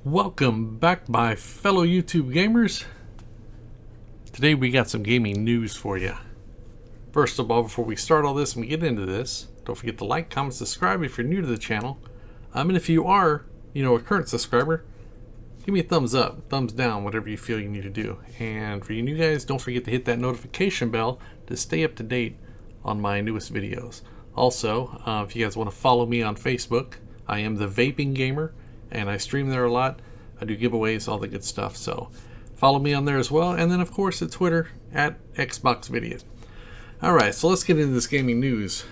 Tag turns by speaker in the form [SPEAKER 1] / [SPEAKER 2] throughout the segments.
[SPEAKER 1] Welcome back, my fellow YouTube gamers. Today we got some gaming news for you. First of all, before we start all this and we get into this, don't forget to like, comment, subscribe if you're new to the channel. And if you are, a current subscriber, give me a thumbs up, thumbs down, whatever you feel you need to do. And for you new guys, don't forget to hit that notification bell to stay up to date on my newest videos. Also, if you guys want to follow me on Facebook, I am the Vaping Gamer, and I stream there a lot. I do giveaways, all the good stuff. So follow me on there as well. And then, of course, at Twitter, at XboxVideo. Alright, so let's get into this gaming news.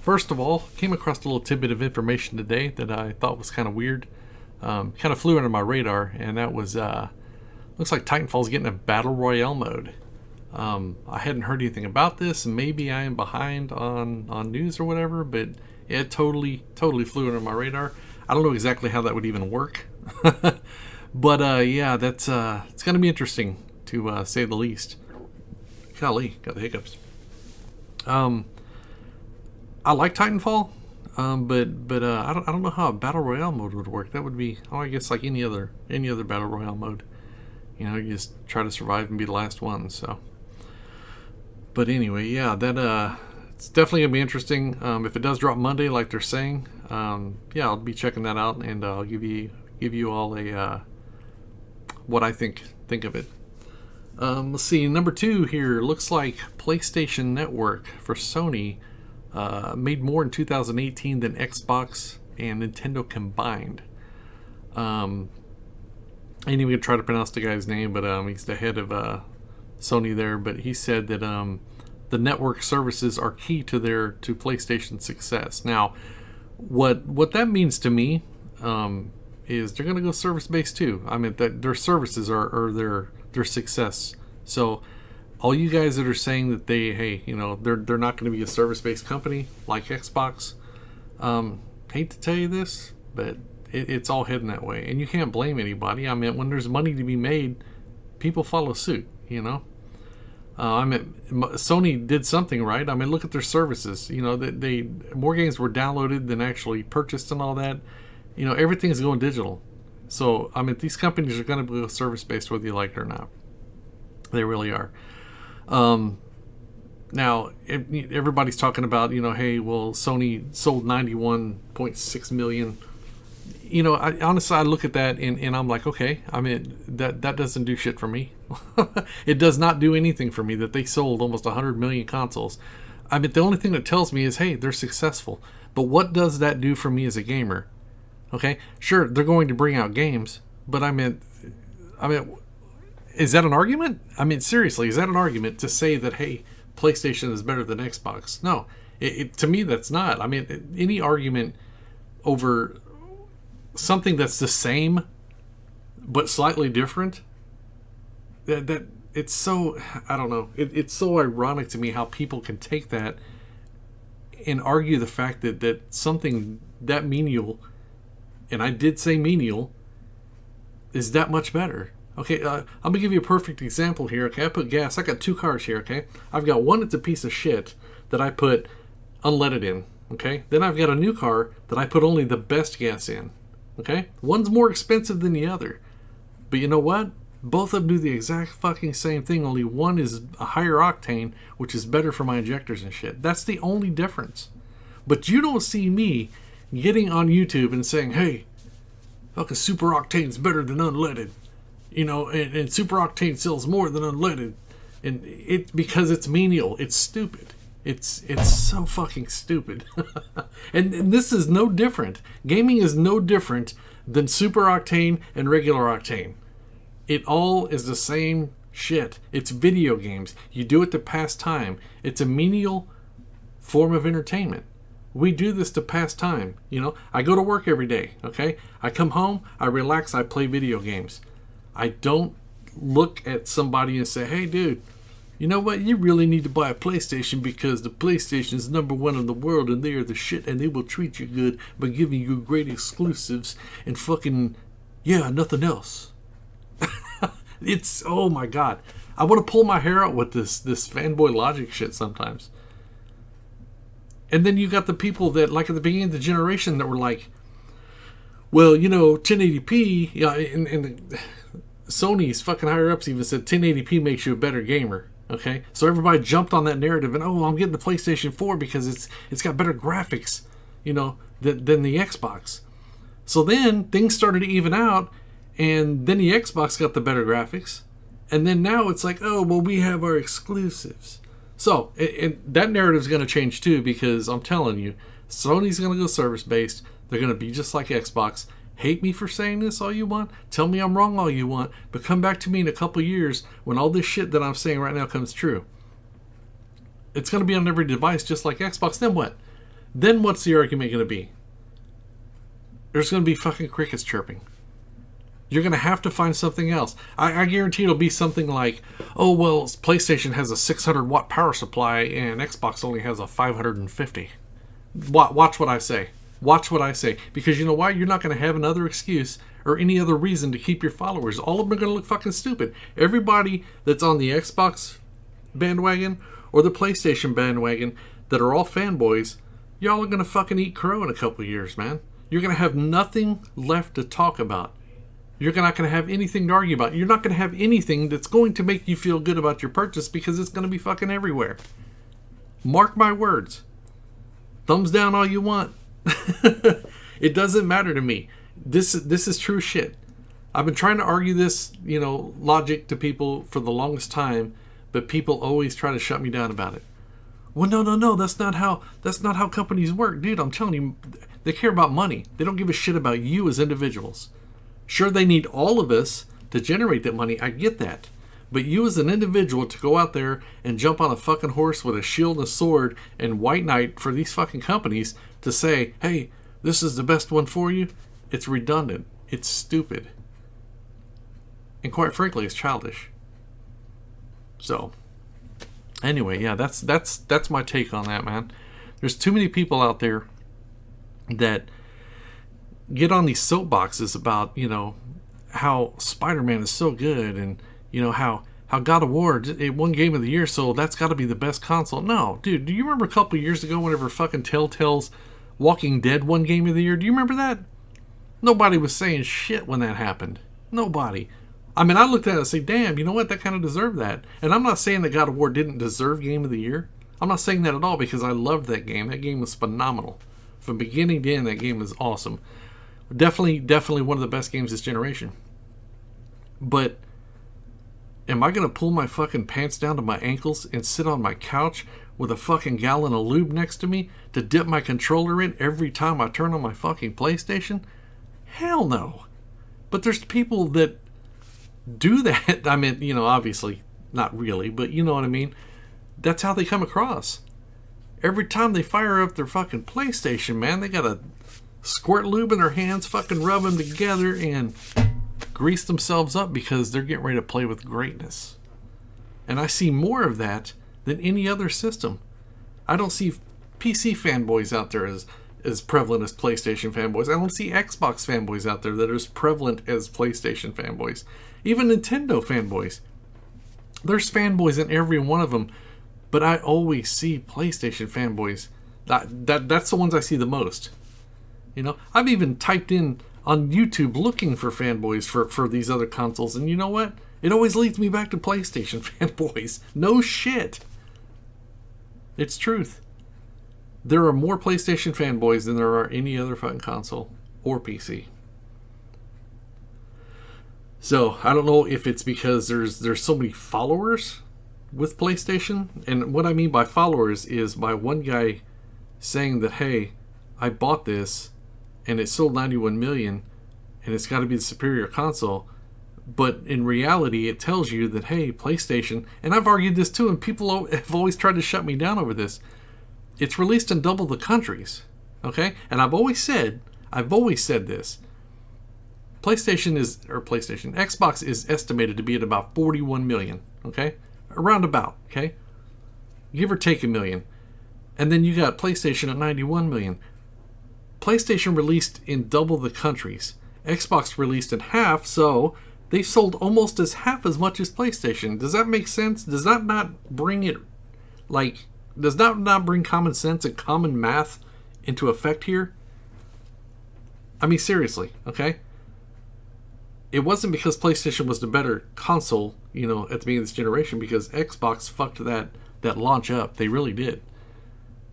[SPEAKER 1] First of all, came across a little tidbit of information today that I thought was kind of weird. Kind of flew under my radar, and that was, looks like Titanfall's getting a Battle Royale mode. I hadn't heard anything about this, and maybe I am behind on news or whatever, but it totally flew under my radar. I don't know exactly how that would even work. But yeah, that's it's going to be interesting to say the least. Golly, got the hiccups. I like Titanfall, but I don't know how a battle royale mode would work. That would be, I guess, like any other battle royale mode. You just try to survive and be the last one. So, but anyway, yeah, that it's definitely gonna be interesting. If it does drop Monday, like they're saying, yeah, I'll be checking that out, and I'll give you all a what I think of it. Let's see, number 2 here. Looks like PlayStation Network for Sony made more in 2018 than Xbox and Nintendo combined. I ain't even gonna try to pronounce the guy's name, but he's the head of Sony there. But he said that the network services are key to PlayStation's success. Now, what that means to me is they're gonna go service based too. I mean, that their services are their success. So all you guys that are saying that they're not going to be a service based company like Xbox, hate to tell you this, but it's all heading that way, and you can't blame anybody. I mean, when there's money to be made, people follow suit. Sony did something right. I mean, look at their services. They more games were downloaded than actually purchased and all that. Everything's going digital. So, I mean, these companies are going to be service-based whether you like it or not. They really are. Now, everybody's talking about, hey, well, Sony sold 91.6 million. Honestly, I look at that and I'm like, okay, I mean, that doesn't do shit for me. It does not do anything for me that they sold almost 100 million consoles. I mean, the only thing that tells me is, hey, they're successful. But what does that do for me as a gamer? Okay, sure, they're going to bring out games, but I mean, is that an argument? I mean, seriously, is that an argument to say that, hey, PlayStation is better than Xbox? No, to me, that's not. I mean, any argument over something that's the same but slightly different, that it's so, I don't know, it's so ironic to me how people can take that and argue the fact that something that menial, and I did say menial, is that much better. Okay, I'm going to give you a perfect example here. Okay, I put gas. I got 2 cars here, okay? I've got one that's a piece of shit that I put unleaded in, okay? Then I've got a new car that I put only the best gas in, okay? One's more expensive than the other. But you know what? Both of them do the exact fucking same thing, only one is a higher octane, which is better for my injectors and shit. That's the only difference. But you don't see me getting on YouTube and saying, hey, fucking super octane's better than unleaded. And super octane sells more than unleaded. And it's because it's menial. It's stupid. It's so fucking stupid. and this is no different. Gaming is no different than super octane and regular octane. It all is the same shit. It's video games. You do it to pass time. It's a menial form of entertainment. We do this to pass time. I go to work every day, okay? I come home, I relax, I play video games. I don't look at somebody and say, hey, dude, you know what? You really need to buy a PlayStation because the PlayStation is #1 in the world and they are the shit and they will treat you good by giving you great exclusives and fucking, yeah, nothing else. It's, oh my God. I want to pull my hair out with this fanboy logic shit sometimes. And then you got the people that, like at the beginning of the generation, that were like, well, 1080p, yeah, and Sony's fucking higher ups even said 1080p makes you a better gamer. Okay, so everybody jumped on that narrative, and I'm getting the PlayStation 4 because it's got better graphics, than the Xbox. So then things started to even out, and then the Xbox got the better graphics, and then now it's like, oh well, we have our exclusives. So and that narrative's going to change too, because I'm telling you, Sony's going to go service based. They're going to be just like Xbox. Hate me for saying this all you want. Tell me I'm wrong all you want. But come back to me in a couple years when all this shit that I'm saying right now comes true. It's going to be on every device just like Xbox. Then what? Then what's the argument going to be? There's going to be fucking crickets chirping. You're going to have to find something else. I guarantee it'll be something like, oh, well, PlayStation has a 600 watt power supply and Xbox only has a 550. Watch what I say. Watch what I say. Because you know why? You're not going to have another excuse or any other reason to keep your followers. All of them are going to look fucking stupid. Everybody that's on the Xbox bandwagon or the PlayStation bandwagon that are all fanboys, y'all are going to fucking eat crow in a couple of years, man. You're going to have nothing left to talk about. You're not going to have anything to argue about. You're not going to have anything that's going to make you feel good about your purchase because it's going to be fucking everywhere. Mark my words. Thumbs down all you want. It doesn't matter to me. This is true shit. I've been trying to argue this, logic to people for the longest time, but people always try to shut me down about it. Well, no, that's not how companies work, dude. I'm telling you, they care about money. They don't give a shit about you as individuals. Sure, they need all of us to generate that money. I get that. But you as an individual to go out there and jump on a fucking horse with a shield and a sword and white knight for these fucking companies to say, hey, this is the best one for you, it's redundant. It's stupid. And quite frankly, it's childish. So, anyway, yeah, that's my take on that, man. There's too many people out there that get on these soapboxes about, how Spider-Man is so good and, how God of War, it won Game of the Year, so that's got to be the best console. No, dude, do you remember a couple years ago whenever fucking Telltale's Walking Dead won Game of the Year? Do you remember that? Nobody was saying shit when that happened. Nobody. I mean, I looked at it and said, damn, you know what? That kind of deserved that. And I'm not saying that God of War didn't deserve Game of the Year. I'm not saying that at all because I loved that game. That game was phenomenal. From beginning to end, that game was awesome. Definitely one of the best games this generation. But am I going to pull my fucking pants down to my ankles and sit on my couch with a fucking gallon of lube next to me to dip my controller in every time I turn on my fucking PlayStation? Hell no. But there's people that do that. I mean, obviously not really, but you know what I mean. That's how they come across. Every time they fire up their fucking PlayStation, man, they gotta squirt lube in their hands, fucking rub them together, and grease themselves up because they're getting ready to play with greatness. And I see more of that than any other system. I don't see PC fanboys out there as prevalent as PlayStation fanboys. I don't see Xbox fanboys out there that are as prevalent as PlayStation fanboys. Even Nintendo fanboys. There's fanboys in every one of them, but I always see PlayStation fanboys. That's the ones I see the most. I've even typed in on YouTube looking for fanboys for these other consoles, and you know what? It always leads me back to PlayStation fanboys. No shit. It's truth. There are more PlayStation fanboys than there are any other fucking console or PC. So, I don't know if it's because there's so many followers with PlayStation. And what I mean by followers is by one guy saying that, hey, I bought this and it sold 91 million and it's got to be the superior console. But in reality, it tells you that, hey, PlayStation, and I've argued this too, and people have always tried to shut me down over this. It's released in double the countries, okay? And I've always said this. Xbox is estimated to be at about 41 million, okay? Around about, okay? Give or take a million. And then you got PlayStation at 91 million. PlayStation released in double the countries. Xbox released in half, so they've sold almost half as much as PlayStation. Does that make sense? Does that not bring common sense and common math into effect here? I mean, seriously, okay? It wasn't because PlayStation was the better console, you know, at the beginning of this generation, because Xbox fucked that launch up. They really did.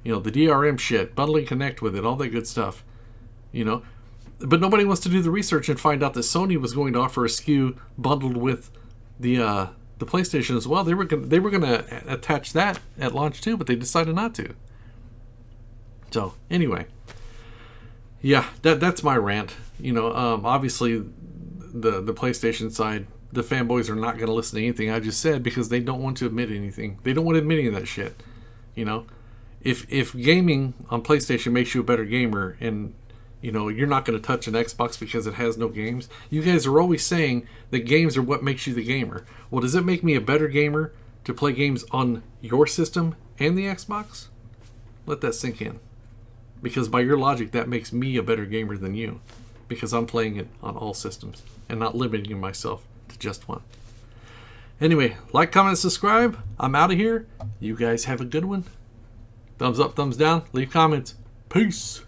[SPEAKER 1] You know, the DRM shit, bundling Connect with it, all that good stuff. You know, but nobody wants to do the research and find out that Sony was going to offer a SKU bundled with the PlayStation as well. They were gonna attach that at launch too, but they decided not to. So anyway, yeah, that's my rant. You know, obviously the PlayStation side, the fanboys are not going to listen to anything I just said because they don't want to admit anything. They don't want to admit any of that shit. You know, if gaming on PlayStation makes you a better gamer, and you know you're not going to touch an Xbox because it has no games. You guys are always saying that games are what makes you the gamer. Well, does it make me a better gamer to play games on your system and the Xbox? Let that sink in. Because by your logic, that makes me a better gamer than you. Because I'm playing it on all systems and not limiting myself to just one. Anyway, like, comment, subscribe. I'm out of here. You guys have a good one. Thumbs up, thumbs down. Leave comments. Peace.